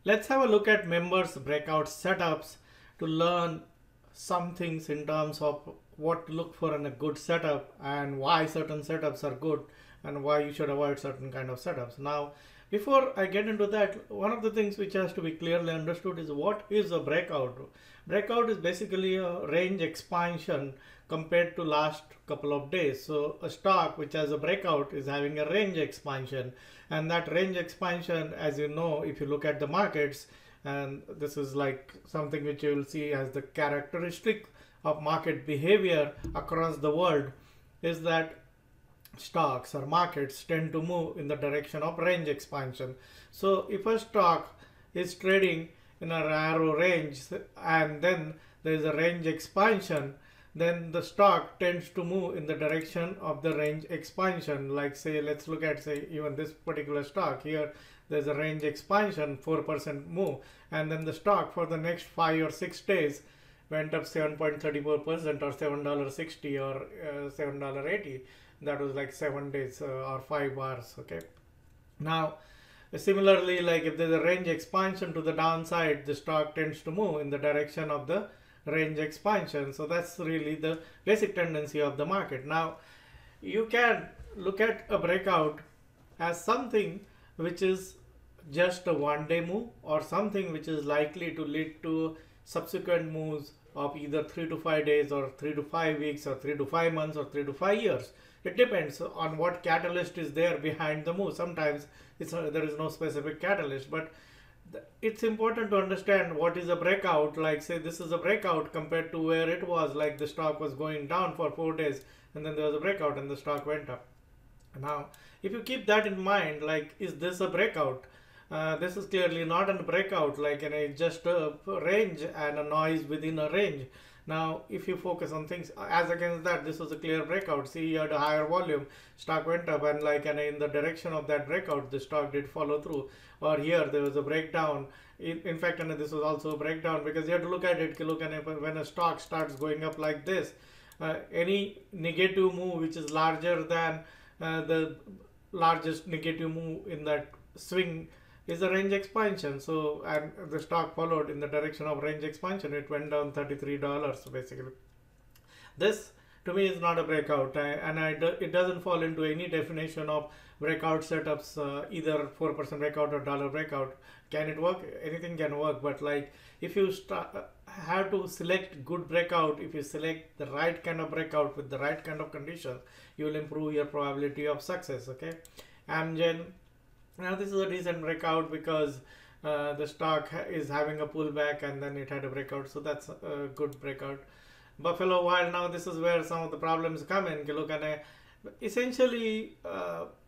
Let's have a look at members breakout setups to learn some things in terms of what to look for in a good setup and why certain setups are good and why you should avoid certain kind of setups. Now, before I get into that, one of the things which has to be clearly understood is what is a breakout. Breakout is basically a range expansion compared to last couple of days. So a stock which has a breakout is having a range expansion, and that range expansion, as you know, if you look at the markets, and this is like something which you will see as the characteristic of market behavior across the world, is that stocks or markets tend to move in the direction of range expansion. So if a stock is trading in a narrow range and then there is a range expansion, then the stock tends to move in the direction of the range expansion. Like say, let's look at say even this particular stock here, there's a range expansion, 4% move, and then the stock for the next 5 or 6 days went up 7.34% or $7.60 or $7.80. That was like 7 days or 5 hours. Okay. Now, similarly, like if there's a range expansion to the downside, the stock tends to move in the direction of the range expansion. So that's really the basic tendency of the market. Now, you can look at a breakout as something which is just a 1 day move or something which is likely to lead to subsequent moves of either 3 to 5 days or 3 to 5 weeks or 3 to 5 months or 3 to 5 years. It depends on what catalyst is there behind the move. Sometimes there is no specific catalyst, but it's important to understand what is a breakout. Like say this is a breakout compared to where it was, like the stock was going down for 4 days and then there was a breakout and the stock went up. Now, if you keep that in mind, like is this a breakout? This is clearly not a breakout, like it's just a range and a noise within a range. Now, if you focus on things as against that, this was a clear breakout. See, you had a higher volume, stock went up, and like in the direction of that breakout, the stock did follow through. Or here, there was a breakdown. In fact, and this was also a breakdown because you have to look at it. Look at it when a stock starts going up like this. Any negative move which is larger than the largest negative move in that swing is a range expansion. So, and the stock followed in the direction of range expansion. It went down $33 basically. This to me is not a breakout, it doesn't fall into any definition of breakout setups, either 4% breakout or dollar breakout. Can it work? Anything can work, but like if you have to select good breakout, if you select the right kind of breakout with the right kind of conditions, you will improve your probability of success. Okay. Amgen, now this is a decent breakout because the stock is having a pullback and then it had a breakout, so that's a good breakout. Buffalo Wild, now this is where some of the problems come in. Look at essentially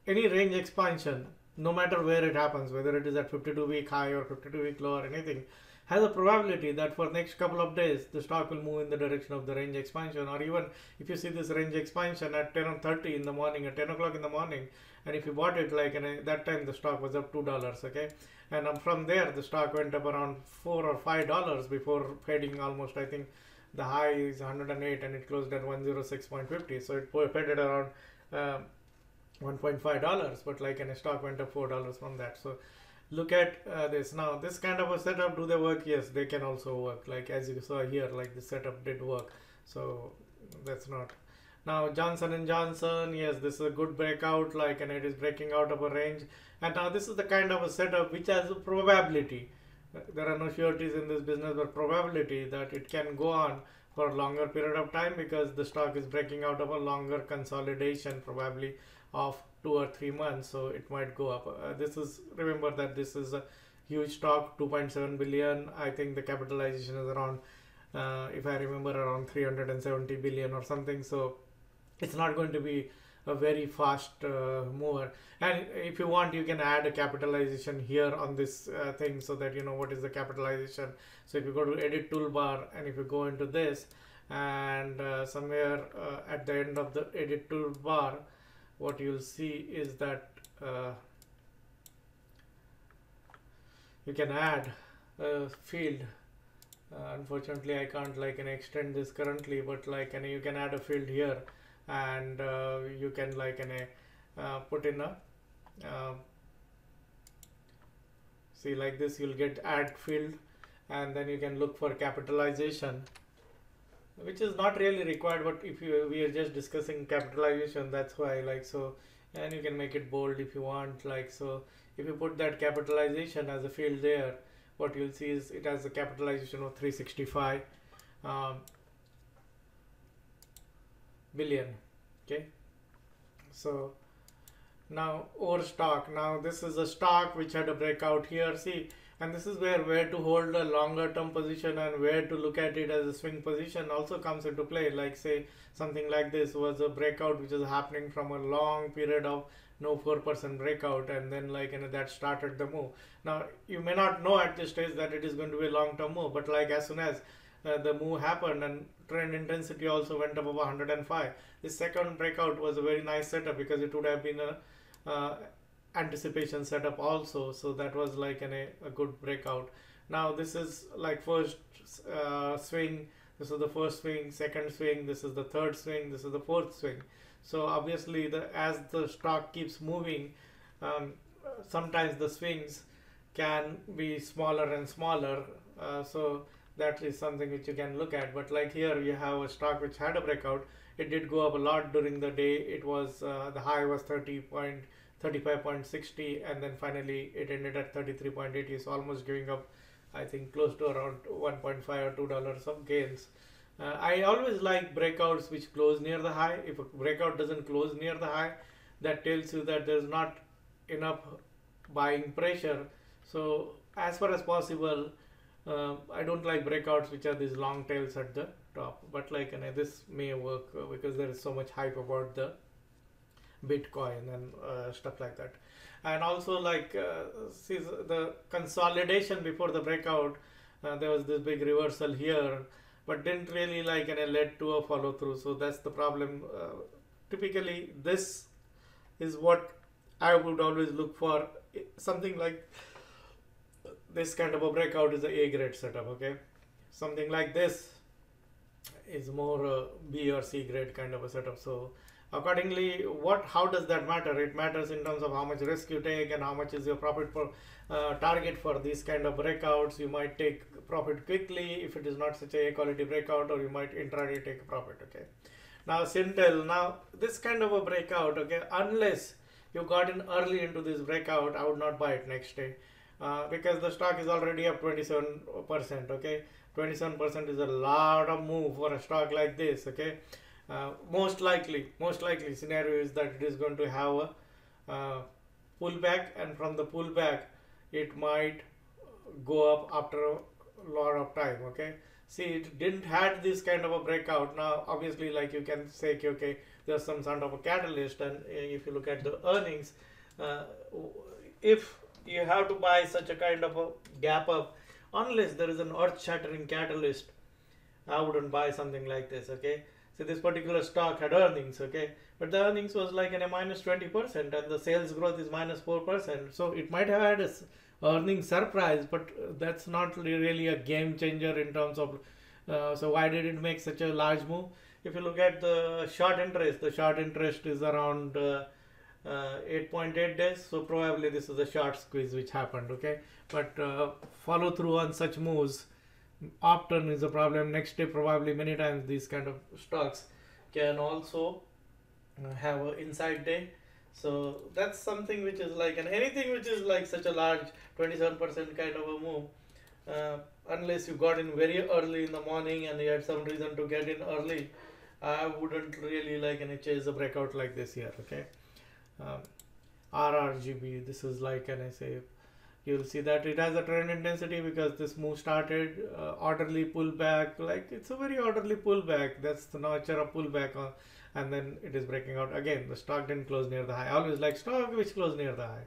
any range expansion, no matter where it happens, whether it is at 52-week high or 52-week low or anything, has a probability that for next couple of days the stock will move in the direction of the range expansion. Or even if you see this range expansion at 10:30 in the morning, at 10 o'clock in the morning, and if you bought it like that time the stock was up $2, okay, and from there the stock went up around $4 or $5 before fading almost. I think the high is 108 and it closed at 106.50, so it faded around $1.5, but like a stock went up $4 from that. So look at this. Now this kind of a setup, do they work? Yes, they can also work. Like as you saw here, like the setup did work, so that's not. Now Johnson & Johnson, yes, this is a good breakout, like, and it is breaking out of a range. And now this is the kind of a setup which has a probability. There are no sureties in this business, but probability that it can go on for a longer period of time because the stock is breaking out of a longer consolidation, probably of 2 or 3 months. So it might go up. This is, remember that this is a huge stock, 2.7 billion. I think the capitalization is around, if I remember, around 370 billion or something. So it's not going to be a very fast mover. And if you want, you can add a capitalization here on this thing so that you know what is the capitalization. So if you go to edit toolbar and if you go into this and somewhere at the end of the edit toolbar, what you'll see is that you can add a field. Unfortunately I can't like extend this currently, but like you can add a field here, and you can like put in a See, like this you'll get add field, and then you can look for capitalization, which is not really required, but if you we are just discussing capitalization, that's why, like, so. And you can make it bold if you want, like so. If you put that capitalization as a field there, what you'll see is it has a capitalization of 365 billion. Okay, so now overstock. Now this is a stock which had a breakout here, see, and this is where to hold a longer term position and where to look at it as a swing position also comes into play. Like say something like this was a breakout which is happening from a long period of no 4% breakout, and then like that started the move. Now you may not know at this stage that it is going to be a long term move, but like as soon as the move happened and trend intensity also went above 105, this second breakout was a very nice setup because it would have been a anticipation setup also, so that was like a good breakout. Now this is like first swing, this is the first swing, second swing, this is the third swing, this is the fourth swing. So obviously as the stock keeps moving, sometimes the swings can be smaller and smaller, so that is something which you can look at. But like here you have a stock which had a breakout. It did go up a lot during the day. It was the high was 35.60, and then finally it ended at 33.80, so almost giving up, I think, close to around 1.5 or $2 of gains. I always like breakouts which close near the high. If a breakout doesn't close near the high, that tells you that there's not enough buying pressure. So as far as possible, I don't like breakouts which are these long tails at the top, but like this may work because there is so much hype about the Bitcoin and stuff like that. And also like see the consolidation before the breakout, there was this big reversal here, but didn't really like led to a follow through. So that's the problem. Typically this is what I would always look for. Something like this kind of a breakout is a A grade setup. Okay, something like this is more B or C grade kind of a setup. So accordingly, how does that matter? It matters in terms of how much risk you take and how much is your profit for target for these kind of breakouts. You might take profit quickly if it is not such a quality breakout, or you might intraday take a profit. Okay, now Sintel, now this kind of a breakout, okay, unless you got in early into this breakout, I would not buy it next day, because the stock is already up 27%. Okay, 27% is a lot of move for a stock like this. Okay, most likely scenario is that it is going to have a pullback, and from the pullback it might go up after a lot of time. Okay, see, it didn't had this kind of a breakout. Now obviously, like, you can say, okay, there's some sort of a catalyst, and if you look at the earnings, if you have to buy such a kind of a gap up, unless there is an earth shattering catalyst, I wouldn't buy something like this. Okay, so this particular stock had earnings, okay, but the earnings was like in a minus 20%, and the sales growth is minus 4%. So it might have had a earnings surprise, but that's not really a game changer in terms of so why did it make such a large move? If you look at the short interest, is around 8.8 days, so probably this is a short squeeze which happened. Okay, but follow through on such moves often is a problem. Next day, probably many times these kind of stocks can also have an inside day. So that's something which is like, and anything which is like such a large 27% kind of a move, unless you got in very early in the morning and you had some reason to get in early, I wouldn't really like chase a breakout like this here. Okay, RRGB, this is like, and I say, you'll see that it has a trend intensity because this move started orderly pullback. Like, it's a very orderly pullback. That's the nature of pullback, and then it is breaking out again. The stock didn't close near the high. I always like stock which close near the high.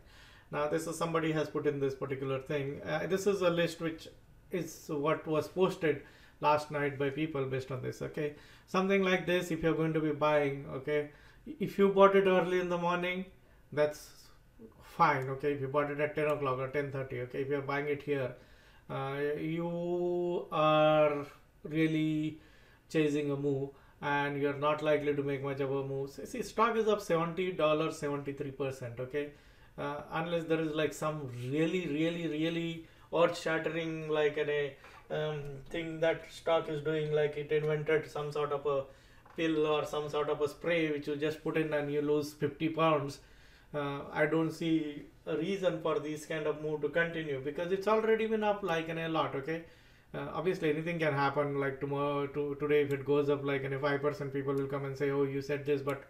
Now this is somebody has put in this particular thing. This is a list which is what was posted last night by people based on this. Okay, something like this, if you're going to be buying, okay, if you bought it early in the morning, that's fine. Okay, if you bought it at 10 o'clock or 10:30, okay, if you're buying it here, you are really chasing a move and you're not likely to make much of a move. See, stock is up $70, 73%. Okay, unless there is like some really earth shattering like a thing that stock is doing, like it invented some sort of a pill or some sort of a spray which you just put in and you lose 50 pounds. I don't see a reason for this kind of move to continue, because it's already been up like a lot. Okay, obviously anything can happen, like tomorrow to today if it goes up like 5%, people will come and say, oh, you said this. But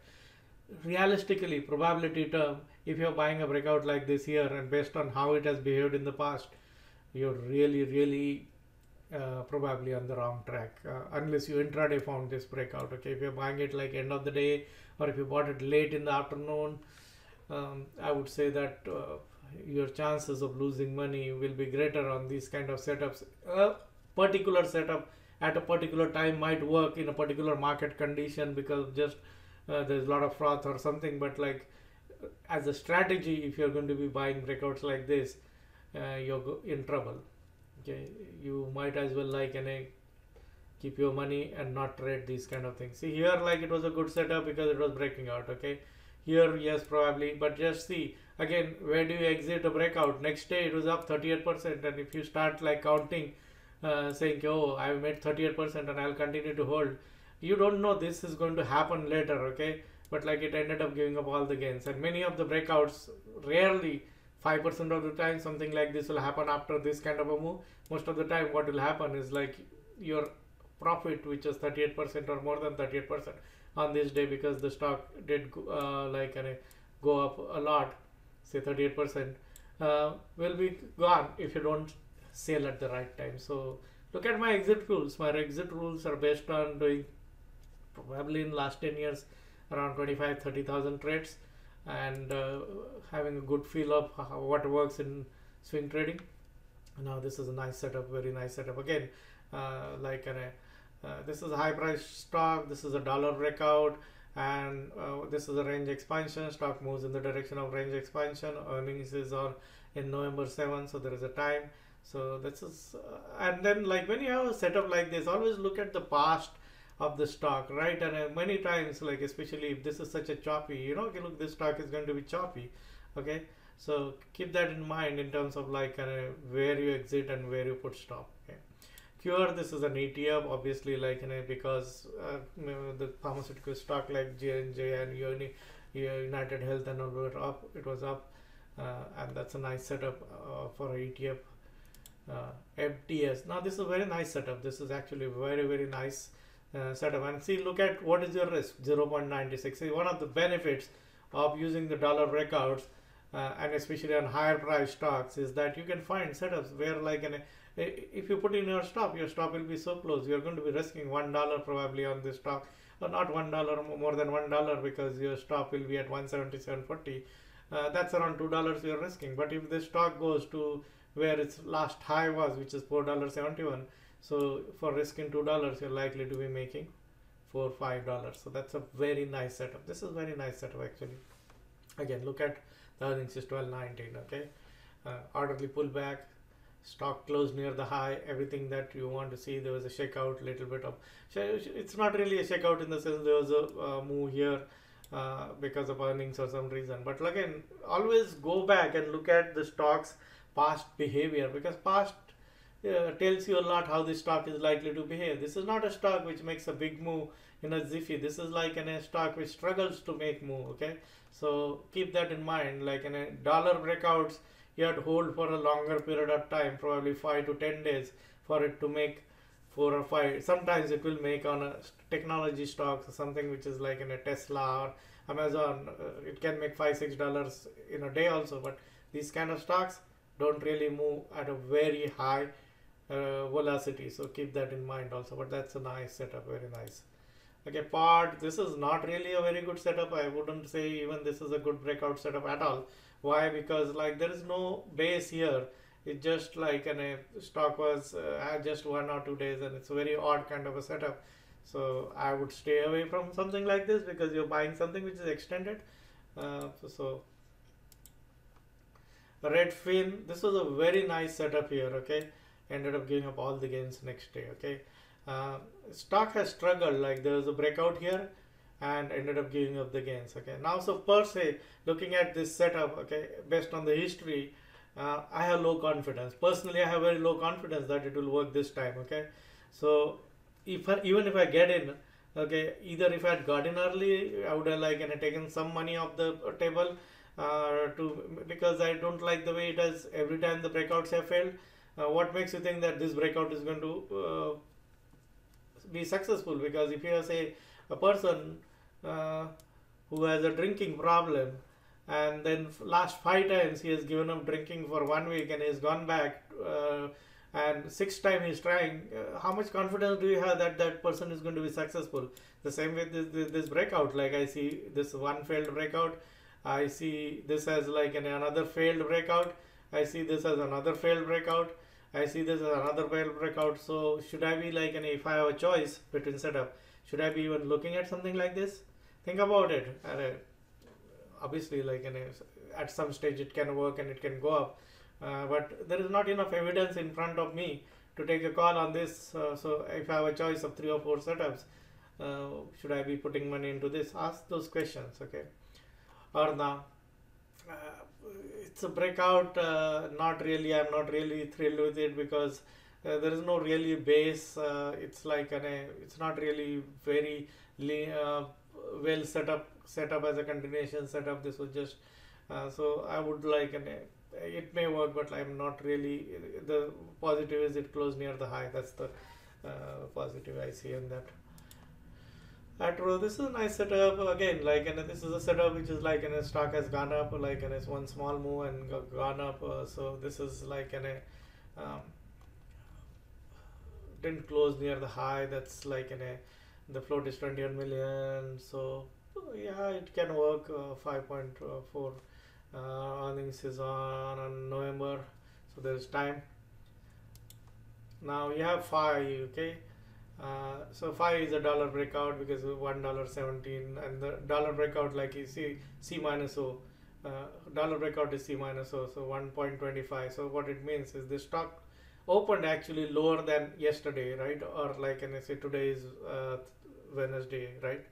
realistically, probability term, if you're buying a breakout like this here and based on how it has behaved in the past, you're really probably on the wrong track, unless you intraday found this breakout. Okay, if you're buying it like end of the day, or if you bought it late in the afternoon, I would say that your chances of losing money will be greater on these kind of setups. A particular setup at a particular time might work in a particular market condition because just there's a lot of froth or something, but like as a strategy, if you're going to be buying breakouts like this, you're in trouble. Okay, you might as well like keep your money and not trade these kind of things. See here, like it was a good setup because it was breaking out. Okay, here yes probably, but just see again, where do you exit a breakout? Next day it was up 38%, and if you start like counting, saying, oh, I've made 38% and I'll continue to hold, you don't know this is going to happen later. Okay, but like it ended up giving up all the gains. And many of the breakouts, rarely 5% of the time something like this will happen after this kind of a move. Most of the time what will happen is like your profit, which is 38% or more than 38% on this day, because the stock did go up a lot, say 38%, will be gone if you don't sell at the right time. So look at my exit rules. My exit rules are based on doing probably in last 10 years around 25-30,000 trades, and having a good feel of what works in swing trading. Now this is a nice setup, very nice setup again. This is a high price stock, this is a dollar breakout, and this is a range expansion. Stock moves in the direction of range expansion. Earnings is on in November 7, so there is a time. So this is and then like when you have a setup like this, always look at the past of the stock, right? And many times, like especially if this is such a choppy, okay, look, this stock is going to be choppy. Okay, so keep that in mind in terms of like where you exit and where you put stop. Okay, Cure, this is an ETF, obviously, like because the pharmaceutical stock like J&J and United Health and all were up, it was up, and that's a nice setup for an ETF. FTS, now this is a very nice setup. This is actually very nice setup. And see, look at what is your risk, 0.96. See, one of the benefits of using the dollar breakouts and especially on higher price stocks is that you can find setups where like if you put in your stop will be so close. You're going to be risking $1 probably on this stock, or not $1, more than $1, because your stop will be at 177.40. That's around $2 you're risking. But if the stock goes to where its last high was, which is $4.71, so for risking $2, you're likely to be making $4-5. So that's a very nice setup. This is very nice setup actually. Again, look at the earnings is 12.19. Okay, orderly pullback, stock closed near the high, everything that you want to see. There was a shakeout, little bit of it's not really a shakeout in the sense there was a move here because of earnings or some reason. But again, always go back and look at the stock's past behavior, because past tells you a lot how the stock is likely to behave. This is not a stock which makes a big move in a jiffy. This is like a stock which struggles to make move. Okay, so keep that in mind. Like in a dollar breakouts, you have to hold for a longer period of time, probably 5 to 10 days, for it to make 4 or 5. Sometimes it will make on a technology stocks or something which is like in a Tesla or Amazon. It can make $5-6 in a day also. But these kind of stocks don't really move at a very high velocity, so keep that in mind also. But that's a nice setup, very nice. Okay, POD, this is not really a very good setup. I wouldn't say even this is a good breakout setup at all. Why? Because like there is no base here. It's just like a stock was had just 1 or 2 days, and it's a very odd kind of a setup. So I would stay away from something like this, because you're buying something which is extended. Redfin, this was a very nice setup here. Okay, ended up giving up all the gains next day. Okay, stock has struggled. Like there was a breakout here, and ended up giving up the gains. Okay, now so per se, looking at this setup, okay, based on the history, I have low confidence. Personally, I have very low confidence that it will work this time. Okay, so even if I get in, okay, either if I had got in early, I would have like taken some money off the table, because I don't like the way it has every time the breakouts have failed. What makes you think that this breakout is going to be successful? Because if you are, say, a person who has a drinking problem, and then last 5 times he has given up drinking for 1 week and he's gone back, and sixth time he's trying, how much confidence do you have that that person is going to be successful? The same with this breakout. Like, I see this one failed breakout, I see this as like another failed breakout, I see this as another failed breakout, I see this as another failed breakout. So should I be like, if I have a choice between setup, should I be even looking at something like this? Think about it. Obviously, like at some stage it can work and it can go up, but there is not enough evidence in front of me to take a call on this. So if I have a choice of 3 or 4 setups, should I be putting money into this? Ask those questions. Okay, or now it's a breakout. Not really, I'm not really thrilled with it, because there is no really base. It's like it's not really very well set up as a continuation setup. This was just so I would like it may work, but I'm not really. The positive is it closed near the high. That's the positive I see in that. This is a nice setup again. Like, this is a setup which is like, stock has gone up, like, it's one small move and gone up. So this is like um, didn't close near the high. That's like the float is 21 million. So yeah, it can work. 5.4 earnings is on November, so there's time. Now you have 5. Okay. So 5 is a dollar breakout, because $1.17, and the dollar breakout, like you see, C minus O. Dollar breakout is C minus O, so 1.25. So what it means is the stock opened actually lower than yesterday, right? Or like, and I say today is Wednesday, right?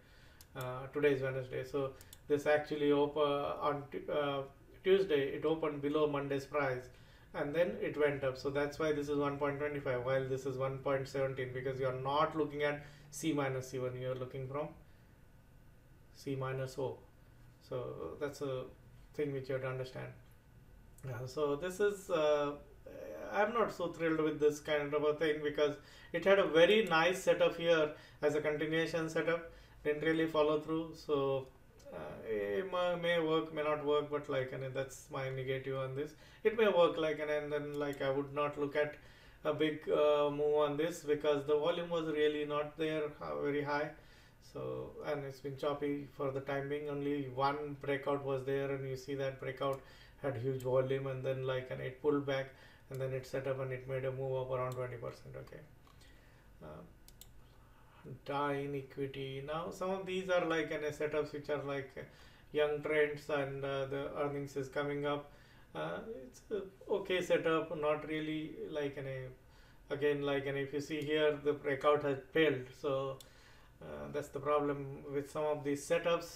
Today is Wednesday. So this actually on Tuesday, it opened below Monday's price, and then it went up. So that's why this is 1.25 while this is 1.17, because you are not looking at C minus C1, you are looking from C minus O. So that's a thing which you have to understand. So this is I'm not so thrilled with this kind of a thing, because it had a very nice setup here as a continuation setup, didn't really follow through. So it may work, may not work, but like, that's my negative on this. It may work, like, and then like I would not look at a big move on this, because the volume was really not there very high. So, and it's been choppy for the time being. Only one breakout was there, and you see that breakout had huge volume, and then like, and it pulled back, and then it set up and it made a move up around 20%. Okay. In equity. Now some of these are like setups which are like young trends, and the earnings is coming up. It's a okay setup, not really like again, like, if you see here, the breakout has failed. So that's the problem with some of these setups.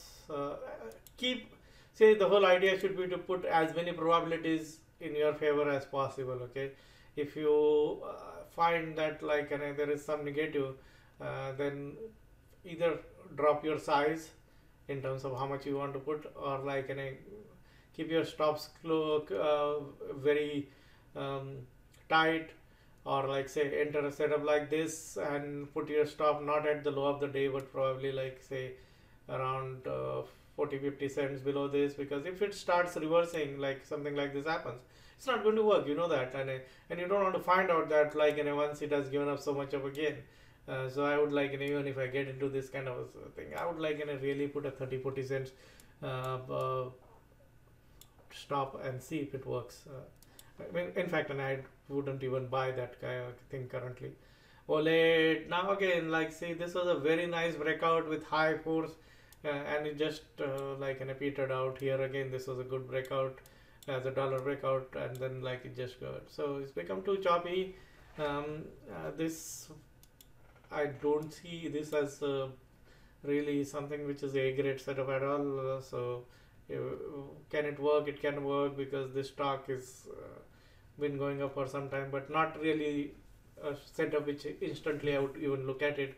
Say the whole idea should be to put as many probabilities in your favor as possible. Okay, if you find that like there is some negative, then either drop your size in terms of how much you want to put, or like keep your stops very tight, or like say enter a setup like this and put your stop not at the low of the day, but probably like say around 40-50 cents below this, because if it starts reversing, like something like this happens, it's not going to work, you know that, and you don't want to find out that like once it has given up so much of a gain. So I would like, even if I get into this kind of a thing, I would like really put a 30-40 cents stop and see if it works. I mean, in fact, and I wouldn't even buy that kind of thing currently. OLED, now again, like see, this was a very nice breakout with high force, and it just like petered out here. Again, this was a good breakout as a dollar breakout, and then like it just got, so it's become too choppy. This I don't see this as really something which is a grade setup at all. So can it work? It can work because this stock is been going up for some time, but not really a setup which instantly I would even look at it,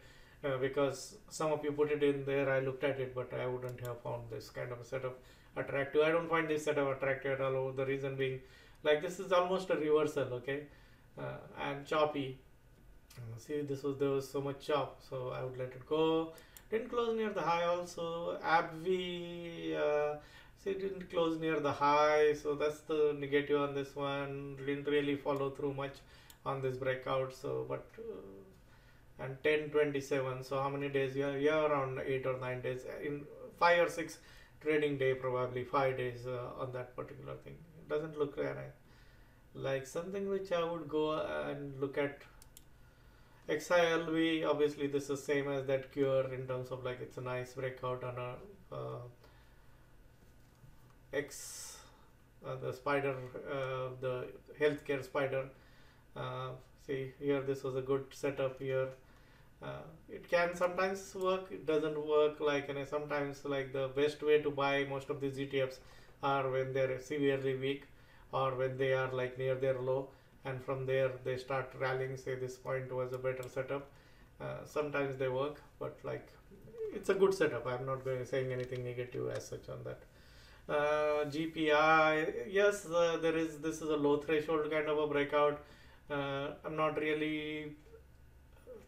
because some of you put it in there. I looked at it, but I wouldn't have found this kind of a setup attractive. I don't find this setup attractive at all. The reason being, like, this is almost a reversal, okay, and choppy. See, there was so much chop, so I would let it go. Didn't close near the high also. AbbVie, see, didn't close near the high, so that's the negative on this one. Didn't really follow through much on this breakout. So, but and 1027. So how many days you have? Yeah, around 8 or 9 days. In 5 or 6 trading day, probably 5 days on that particular thing. It doesn't look like something which I would go and look at. XILV, obviously this is same as that Cure in terms of like it's a nice breakout on a the spider, the healthcare spider. See here, this was a good setup here. It can sometimes work, it doesn't work. Like, and sometimes like the best way to buy most of these ETFs are when they're severely weak or when they are like near their low, and from there they start rallying. Say this point was a better setup. Sometimes they work, but like it's a good setup. I'm not going to saying anything negative as such on that. GPI, yes, this is a low threshold kind of a breakout. I'm not really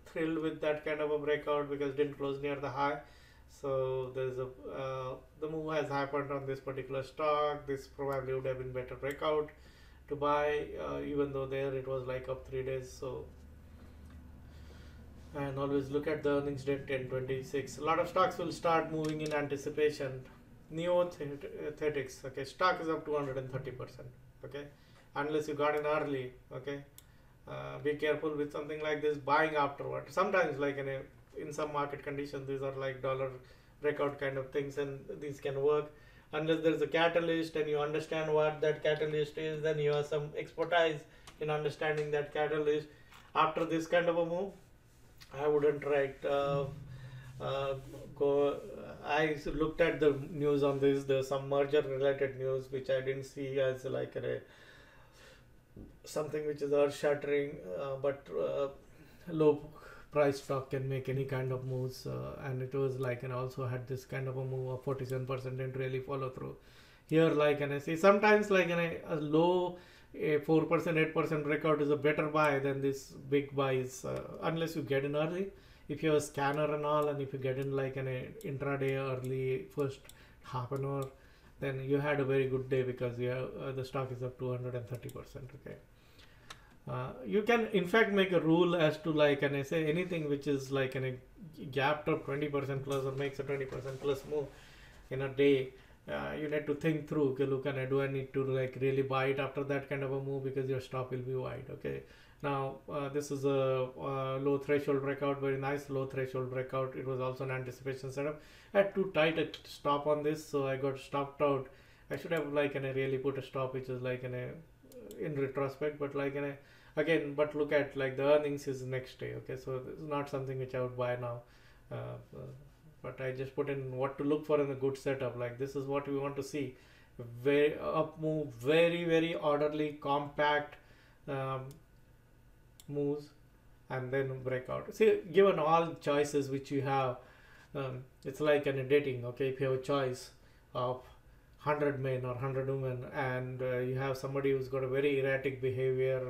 thrilled with that kind of a breakout because it didn't close near the high. So there's a the move has happened on this particular stock. This probably would have been better breakout to buy, even though there it was like up 3 days. So, and always look at the earnings date 1026. A lot of stocks will start moving in anticipation. Neothetics, okay, stock is up 230%, okay, unless you got in early, okay. Be careful with something like this, buying afterward. Sometimes like in some market conditions, these are like dollar breakout kind of things, and these can work. Unless there's a catalyst and you understand what that catalyst is, then you have some expertise in understanding that catalyst. After this kind of a move, I wouldn't go. I looked at the news on this. There's some merger related news which I didn't see as like something which is earth shattering, but low price stock can make any kind of moves, and it was like, and also had this kind of a move of 47%, didn't really follow through here. Like, and I see sometimes like a low 4%, 8% breakout is a better buy than this big buys, unless you get in early. If you're a scanner and all, and if you get in like an intraday early, first half an hour, then you had a very good day because you have, the stock is up 230%. Okay. You can in fact make a rule as to like, and I say anything which is like a gapped up 20% plus or makes a 20% plus move in a day, you need to think through, okay, look, and do I need to like really buy it after that kind of a move, because your stop will be wide. Okay, now this is a low threshold breakout, very nice low threshold breakout. It was also an anticipation setup. I had too tight a stop on this, so I got stopped out. I should have like really put a stop which is like in retrospect, but like again, but look at like the earnings is next day. Okay, so this is not something which I would buy now, but I just put in what to look for in a good setup. Like, this is what we want to see: very up move, very orderly, compact moves, and then breakout. See, given all choices which you have, it's like in a dating. Okay, if you have a choice of 100 men or 100 women, and you have somebody who's got a very erratic behavior,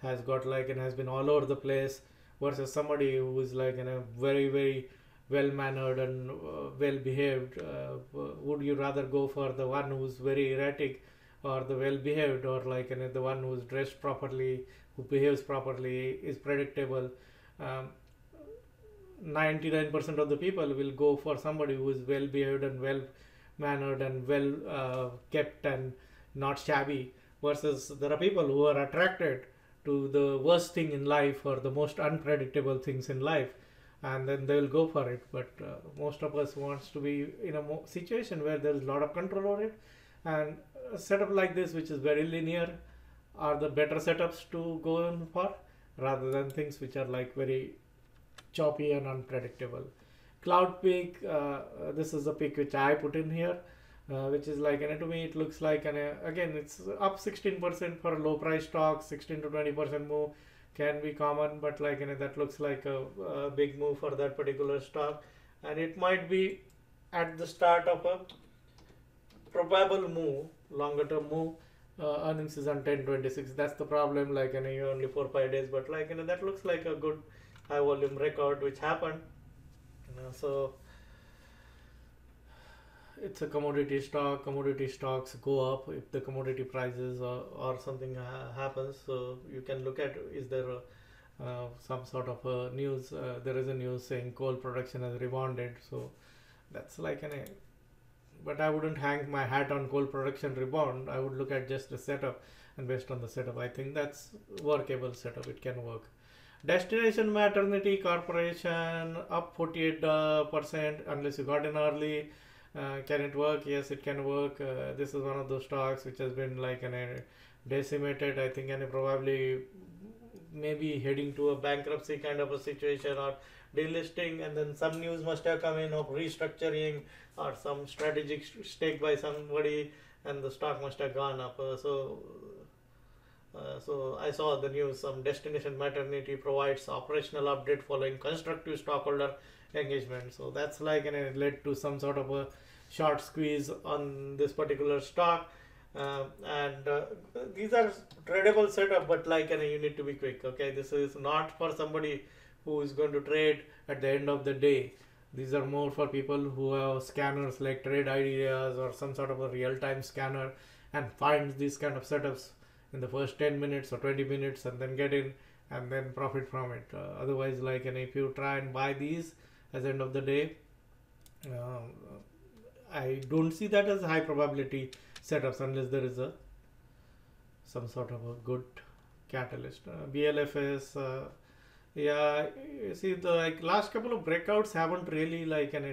has got like and has been all over the place, versus somebody who is like very well mannered and well behaved, would you rather go for the one who's very erratic, or the well behaved, or like the one who's dressed properly, who behaves properly, is predictable? 99% of the people will go for somebody who is well behaved and well mannered and well kept and not shabby, versus there are people who are attracted to the worst thing in life or the most unpredictable things in life, and then they will go for it. But most of us wants to be in a situation where there is a lot of control over it, and a setup like this which is very linear are the better setups to go in for, rather than things which are like very choppy and unpredictable. Cloud peak, this is the peak which I put in here, which is like, and to me it looks like, and again it's up 16% for a low price stock. 16 to 20% move can be common, but like, that looks like a big move for that particular stock, and it might be at the start of a probable move, longer term move. Earnings is on 10/26. That's the problem. Like, you only 4 5 days, but like, that looks like a good high volume record which happened. So it's a commodity stock. Commodity stocks go up if the commodity prices or something happens. So you can look at, is there some sort of a news? There is a news saying coal production has rebounded. So that's like but I wouldn't hang my hat on coal production rebound. I would look at just the setup, and based on the setup, I think that's workable setup. It can work. Destination Maternity Corporation up 48% unless you got in early. Can it work? Yes, it can work. This is one of those stocks which has been like decimated. I think, and probably maybe heading to a bankruptcy kind of a situation, or delisting, and then some news must have come in of restructuring or some strategic stake by somebody, and the stock must have gone up. So I saw the news. Some Destination Maternity provides operational update following constructive stockholder engagement. So that's like, it led to some sort of a short squeeze on this particular stock. And these are tradable setup, but like, you need to be quick. Okay, this is not for somebody who is going to trade at the end of the day. These are more for people who have scanners like Trade Ideas or some sort of a real-time scanner, and finds these kind of setups in the first 10 minutes or 20 minutes and then get in and then profit from it. Otherwise, like, if you try and buy these at the end of the day, I don't see that as high probability setups unless there is some sort of a good catalyst. BLFS, yeah, you see, the last couple of breakouts haven't really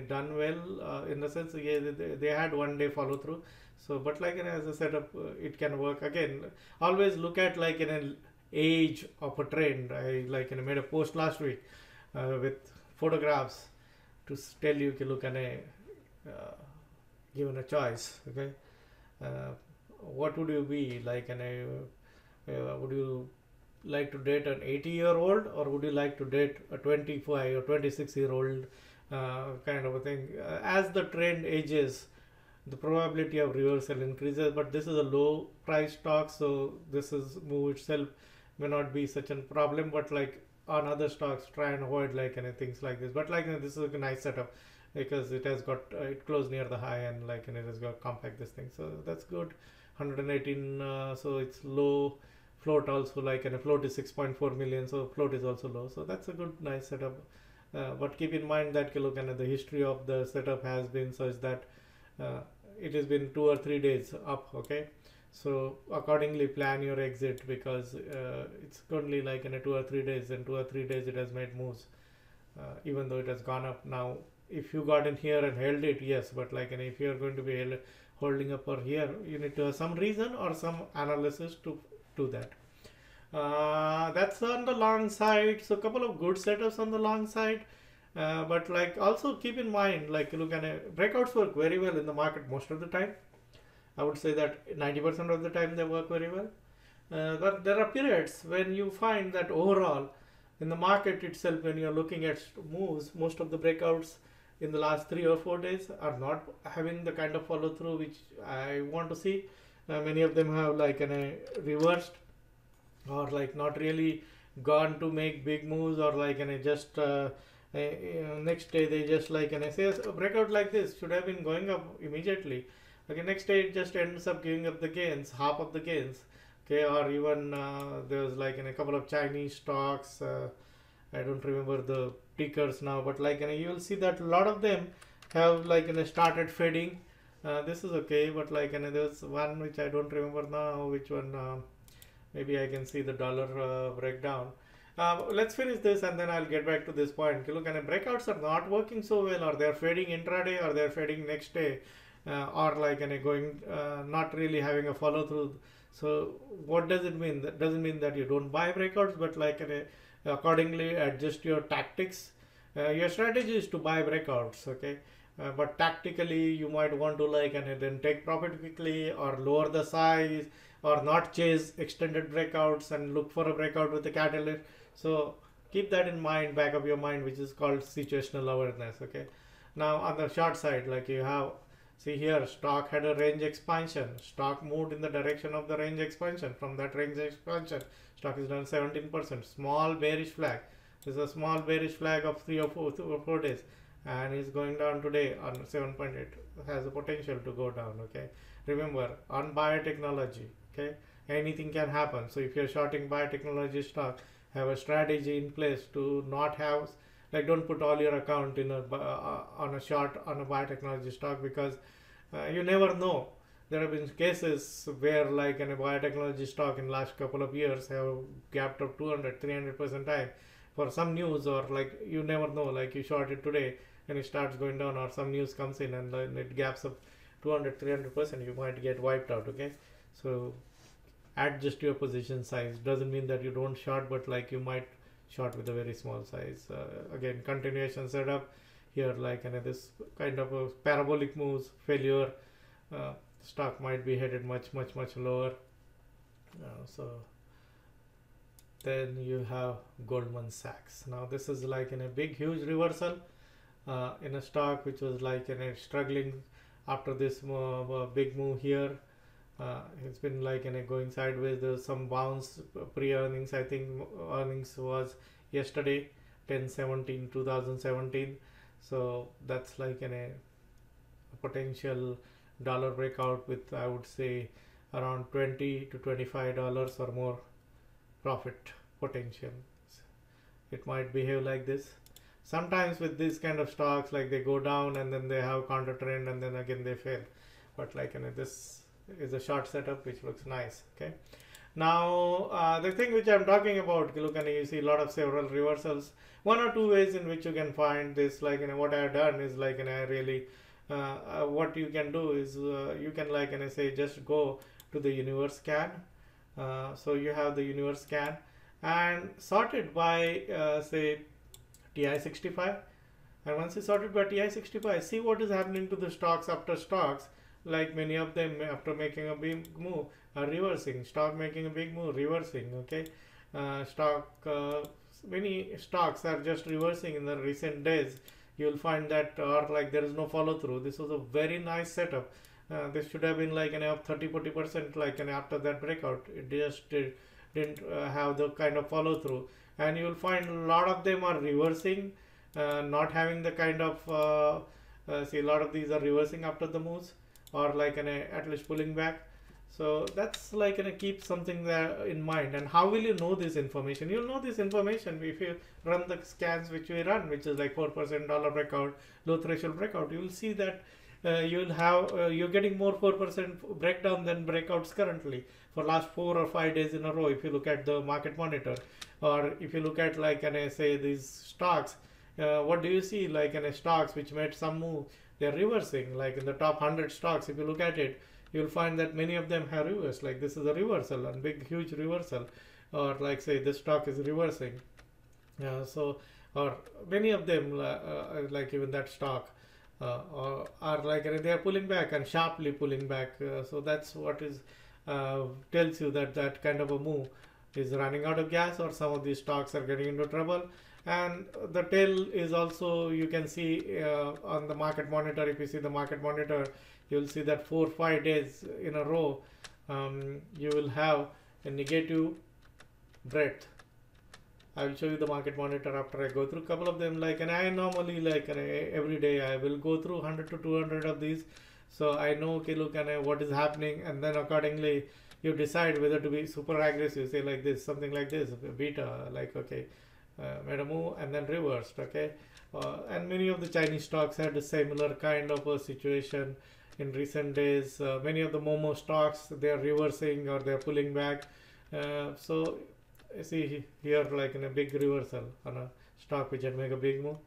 done well, in the sense, yeah, they had 1 day follow through. So, but as a setup, it can work. Again, always look at an age of a trend. I made a post last week with photographs to tell you, look given a choice, okay, what would you be like? Would you like to date an 80-year-old, or would you like to date a 25 or 26-year-old kind of a thing? As the trend ages, the probability of reversal increases, but this is a low price stock, so this is move itself may not be such a problem, but on other stocks, try and avoid things like this. But this is a nice setup because it has got it closed near the high, and it has got compact this thing, so that's good. 118, so it's low. Float also, float is 6.4 million, so float is also low, so that's a good nice setup. But keep in mind that the history of the setup has been such that it has been 2 or 3 days up. Okay, so accordingly plan your exit, because it's only 2 or 3 days, and 2 or 3 days it has made moves, even though it has gone up. Now if you got in here and held it, yes, but if you are going to be holding up or here, you need to have some reason or some analysis to do that. That's on the long side. So a couple of good setups on the long side, but also keep in mind, look at breakouts work very well in the market most of the time. I would say that 90% of the time they work very well. But there are periods when you find that overall in the market itself, when you're looking at moves, most of the breakouts in the last 3 or 4 days are not having the kind of follow through which I want to see. Many of them have reversed, or not really gone to make big moves, or just next day they just say a breakout like this should have been going up immediately. Okay, next day it just ends up giving up the gains, half of the gains. Okay, or even there was a couple of Chinese stocks. I don't remember the tickers now, but you will see that a lot of them have started fading. This is okay, but there's one which I don't remember now which one. Maybe I can see the dollar breakdown. Let's finish this and then I'll get back to this point. Look, breakouts are not working so well, or they're fading intraday, or they're fading next day, or going not really having a follow through. So what does it mean? That doesn't mean that you don't buy breakouts, but accordingly adjust your tactics Your strategy is to buy breakouts, okay? But tactically you might want to like and then take profit quickly, or lower the size, or not chase extended breakouts and look for a breakout with a catalyst. So keep that in mind, back of your mind, which is called situational awareness, okay? Now on the short side, like you have, see here, stock had a range expansion. Stock moved in the direction of the range expansion. From that range expansion, stock is done 17%. Small bearish flag. This is a small bearish flag of 3 or 4 days, and is going down today on 7.8. Has the potential to go down, okay? Remember, on biotechnology, okay, anything can happen. So if you're shorting biotechnology stock, have a strategy in place to not have, like, don't put all your account in a on a short on a biotechnology stock, because you never know. There have been cases where like in a biotechnology stock in last couple of years have gapped up 200-300% time for some news, or like you never know, like you short it today and it starts going down, or some news comes in and then it gaps up 200-300%, you might get wiped out, okay? So adjust your position size. Doesn't mean that you don't short, but like you might short with a very small size. Again, continuation setup here, like this kind of a parabolic moves failure, stock might be headed much lower. So then you have Goldman Sachs. Now this is like in a big huge reversal in a stock which was like in a struggling after this big move here. It's been like going sideways. There's some bounce pre-earnings. I think earnings was yesterday, 10/17/2017. So that's like a potential dollar breakout with, I would say, around $20 to $25 or more profit potential. It might behave like this. Sometimes with these kind of stocks, like they go down and then they have counter trend and then again they fail. But like this is a short setup which looks nice, okay? Now the thing which I'm talking about, look, and you see a lot of several reversals. One or two ways in which you can find this, like what I have done is like I really what you can do is you can like say just go to the universe scan. So you have the universe scan and sort it by say TI65, and once you sort it by TI65, see what is happening to the stocks after stocks. Like many of them after making a big move are reversing. Stock making a big move, reversing, okay? Many stocks are just reversing in the recent days. You'll find that, or like there is no follow through. This was a very nice setup. This should have been like up 30-40%, like after that breakout. It just didn't have the kind of follow through, and you'll find a lot of them are reversing, not having the kind of see, a lot of these are reversing after the moves, or like at least pulling back. So that's like keep something there in mind. And how will you know this information? You'll know this information if you run the scans which we run, which is like 4% dollar breakout, low threshold breakout. You'll see that you'll have you're getting more 4% breakdown than breakouts currently for last 4 or 5 days in a row. If you look at the market monitor, or if you look at like say these stocks, what do you see? Like stocks which made some move, they're reversing. Like in the top 100 stocks, if you look at it, you'll find that many of them have reversed. Like this is a reversal, and big huge reversal, or like say this stock is reversing. So or many of them like even that stock are like they are pulling back and sharply pulling back. So that's what is tells you that that kind of a move is running out of gas, or some of these stocks are getting into trouble. And the tail is also, you can see on the market monitor. If you see the market monitor, you will see that 4 or 5 days in a row you will have a negative breadth. I will show you the market monitor after I go through a couple of them. Like, and I normally like every day I will go through 100 to 200 of these, so I know, okay, look, and what is happening, and then accordingly you decide whether to be super aggressive, say like this, something like this, beta, like okay, made a move and then reversed, okay. And many of the Chinese stocks had a similar kind of a situation in recent days. Many of the Momo stocks, they are reversing or they are pulling back. So you see here like in a big reversal on a stock which had made a big move,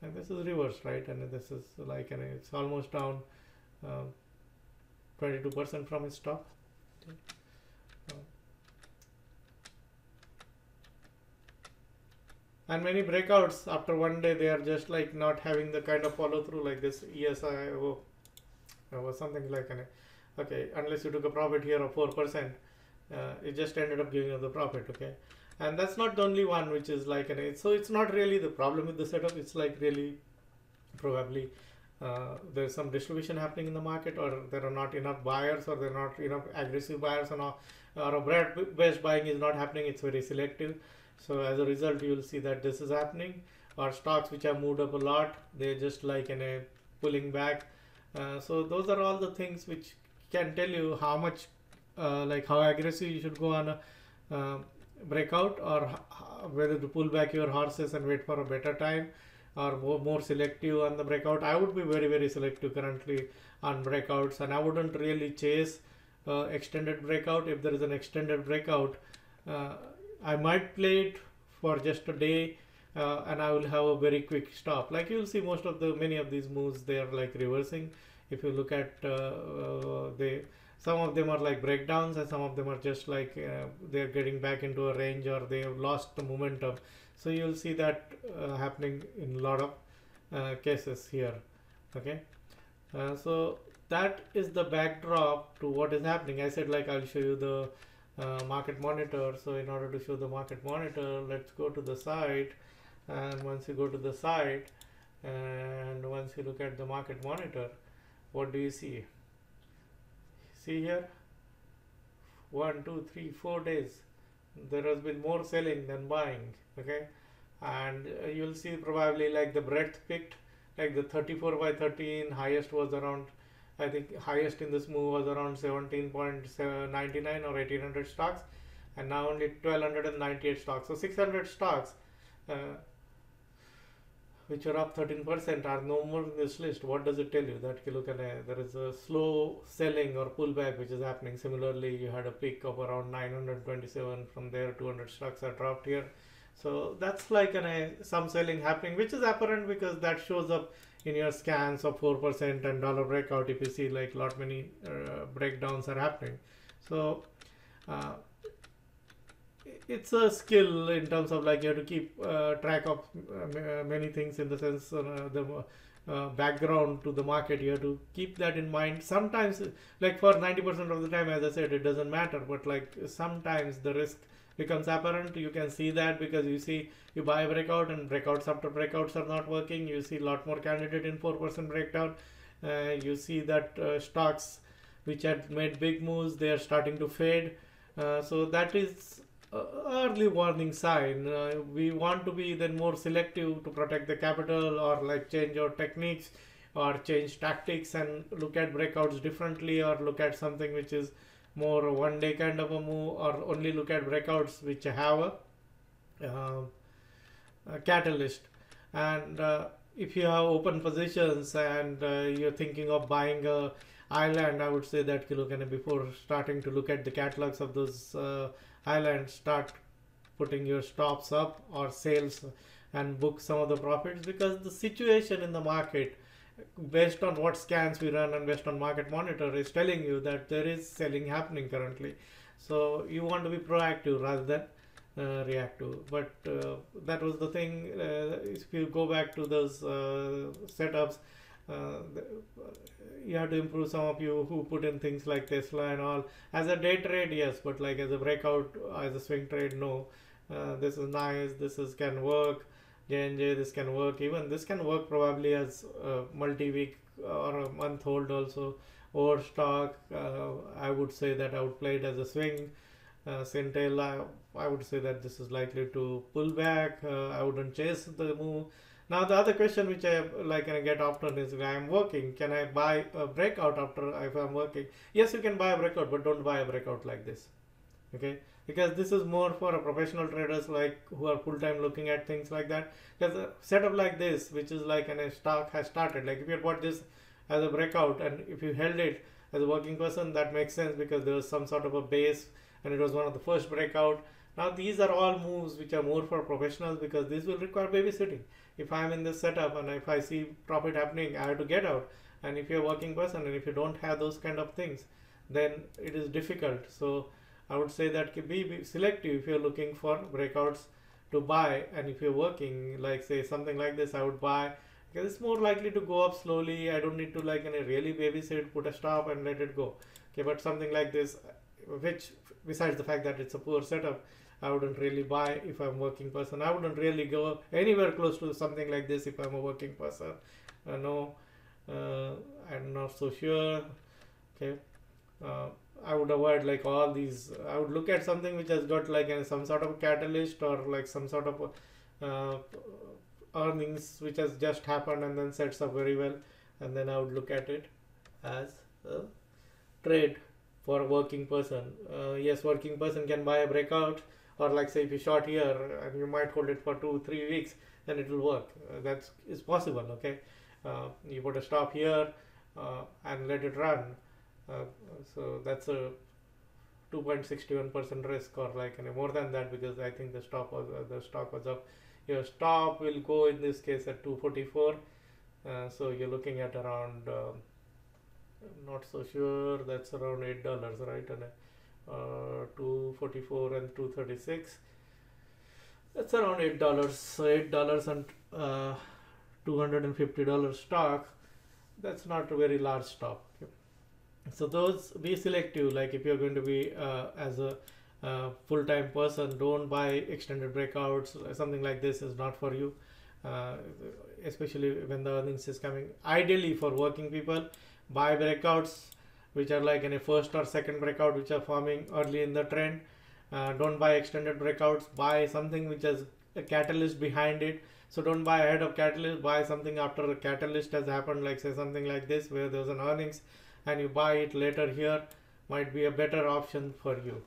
and this is reversed, right? And this is like it's almost down 22% from its top. And many breakouts after one day, they are just like not having the kind of follow through like this ESI or something like an, okay, unless you took a profit here of 4%, it just ended up giving you the profit. Okay, and that's not the only one which is like an, so it's not really the problem with the setup. It's like really probably there's some distribution happening in the market, or there are not enough buyers, or there are not enough aggressive buyers, or a broad-based buying is not happening. It's very selective. So as a result, you will see that this is happening. Or stocks which have moved up a lot, they're just like in a pulling back. So those are all the things which can tell you how much, like how aggressive you should go on a breakout, or whether to pull back your horses and wait for a better time, or more selective on the breakout. I would be very selective currently on breakouts, and I wouldn't really chase extended breakout. If there is an extended breakout, I might play it for just a day, and I will have a very quick stop. Like you'll see most of many of these moves, they are like reversing. If you look at some of them are like breakdowns, and some of them are just like they're getting back into a range, or they have lost the momentum. So you'll see that happening in a lot of cases here. Okay, so that is the backdrop to what is happening. I said like I'll show you the market monitor. So in order to show the market monitor, let's go to the site, and once you go to the site, and once you look at the market monitor, what do you see? See here, 1 2 3 4 days there has been more selling than buying. Okay, and you'll see probably like the breadth picked, like the 34 by 13 highest was around, I think highest in this move was around 17.99 or 1800 stocks, and now only 1298 stocks. So 600 stocks which are up 13% are no more in this list. What does it tell you? That there is a slow selling or pullback which is happening. Similarly, you had a peak of around 927. From there 200 stocks are dropped here. So that's like some selling happening, which is apparent because that shows up in your scans of 4% and dollar breakout. If you see like many breakdowns are happening. So it's a skill in terms of like you have to keep track of many things, in the sense the background to the market. You have to keep that in mind. Sometimes, like for 90% of the time, as I said, it doesn't matter, but like sometimes the risk becomes apparent. You can see that because you buy a breakout, and breakouts after breakouts are not working. You see a lot more candidate in 4% breakdown. You see that stocks which had made big moves, they are starting to fade. So that is early warning sign. We want to be then more selective to protect the capital, or like change our techniques or change tactics and look at breakouts differently, or look at something which is more one day kind of a move, or only look at breakouts which have a catalyst. And if you have open positions and you're thinking of buying a island, I would say that before starting to look at the catalogs of those islands, start putting your stops up or sales and book some of the profits, because the situation in the market, based on what scans we run and based on market monitor, is telling you that there is selling happening currently. So you want to be proactive rather than reactive. But that was the thing. If you go back to those setups, you have to improve. Some of you who put in things like Tesla and all as a day trade, yes, but like as a breakout, as a swing trade, no. This is nice, can work. J&J, this can work. Even this can work probably as a multi-week or a month hold also. Overstock, I would say that I would play it as a swing. Centel, I would say that this is likely to pull back. I wouldn't chase the move. Now the other question which I get often is, if I am working, can I buy a breakout if I'm working? Yes, you can buy a breakout, but don't buy a breakout like this. Okay, because this is more for a professional traders who are full-time looking at things like that. Because a setup like this, which is a stock has started, like if you had bought this as a breakout and if you held it as a working person, that makes sense because there was some sort of a base and it was one of the first breakout. Now these are all moves which are more for professionals, because this will require babysitting. If I am in this setup and if I see profit happening, I have to get out. And if you're a working person and if you don't have those kind of things, then it is difficult. So I would say that be selective if you're looking for breakouts to buy. And if you're working, like say something like this, I would buy because it's more likely to go up slowly. I don't need to like really babysit, put a stop and let it go. Okay, but something like this, which besides the fact that it's a poor setup, I wouldn't really buy if I'm a working person. I wouldn't really go anywhere close to something like this if I'm a working person. No, I'm not so sure. Okay, I would avoid like all these. I would look at something which has got like some sort of catalyst or like some sort of earnings which has just happened and then sets up very well, and then I would look at it as a trade for a working person. Yes, working person can buy a breakout, or like say if you short here and you might hold it for 2-3 weeks, then it will work. That is possible. Okay, you put a stop here and let it run. So that's a 2.61% risk, or like more than that, because I think the stock was up. Your stop will go in this case at 244. So you're looking at around I'm not so sure, that's around $8, right? And 244 and 236, that's around $8. So $8 and $250 stock, that's not a very large stop. Okay. So those, be selective. Like if you're going to be as a full-time person, don't buy extended breakouts. Something like this is not for you, especially when the earnings is coming. Ideally for working people, buy breakouts which are like in a first or second breakout which are forming early in the trend. Don't buy extended breakouts. Buy something which has a catalyst behind it. So don't buy ahead of catalyst, buy something after the catalyst has happened, like say something like this where there's an earnings and you buy it later here, might be a better option for you.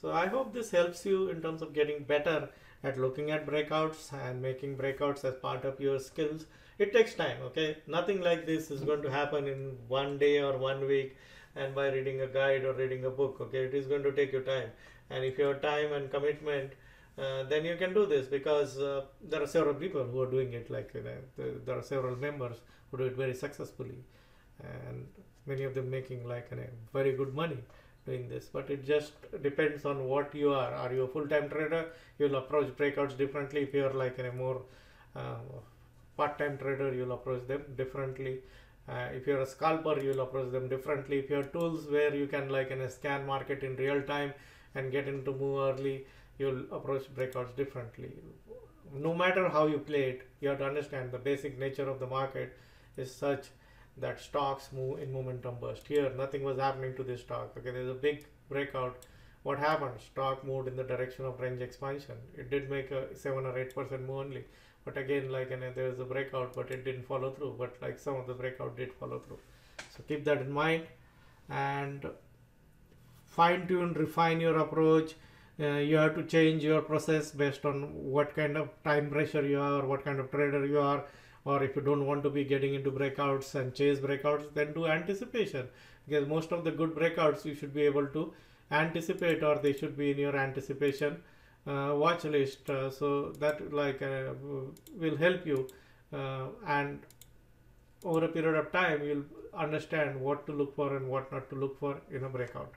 So I hope this helps you in terms of getting better at looking at breakouts and making breakouts as part of your skills. It takes time, okay? Nothing like this is going to happen in one day or 1 week and by reading a guide or reading a book, okay? It is going to take you time. And if you have time and commitment, then you can do this, because there are several people who are doing it, like there are several members who do it very successfully, and many of them making like very good money doing this. But it just depends on what you are. Are you a full-time trader? You'll approach breakouts differently. If you're like a more part-time trader, you'll approach them differently. If you're a scalper, you'll approach them differently. If you have tools where you can like scan market in real time and get into move early, you'll approach breakouts differently. No matter how you play it, you have to understand the basic nature of the market is such that stocks move in momentum burst. Here nothing was happening to this stock. Okay, there's a big breakout. What happened? Stock moved in the direction of range expansion. It did make a 7 or 8% move only, but again like there was a breakout, but it didn't follow through. But like some of the breakout did follow through. So keep that in mind and fine tune, refine your approach. You have to change your process based on what kind of time pressure you are, what kind of trader you are. Or if you don't want to be getting into breakouts and chase breakouts, then do anticipation, because most of the good breakouts you should be able to anticipate, or they should be in your anticipation watch list. So that like will help you, and over a period of time you'll understand what to look for and what not to look for in a breakout.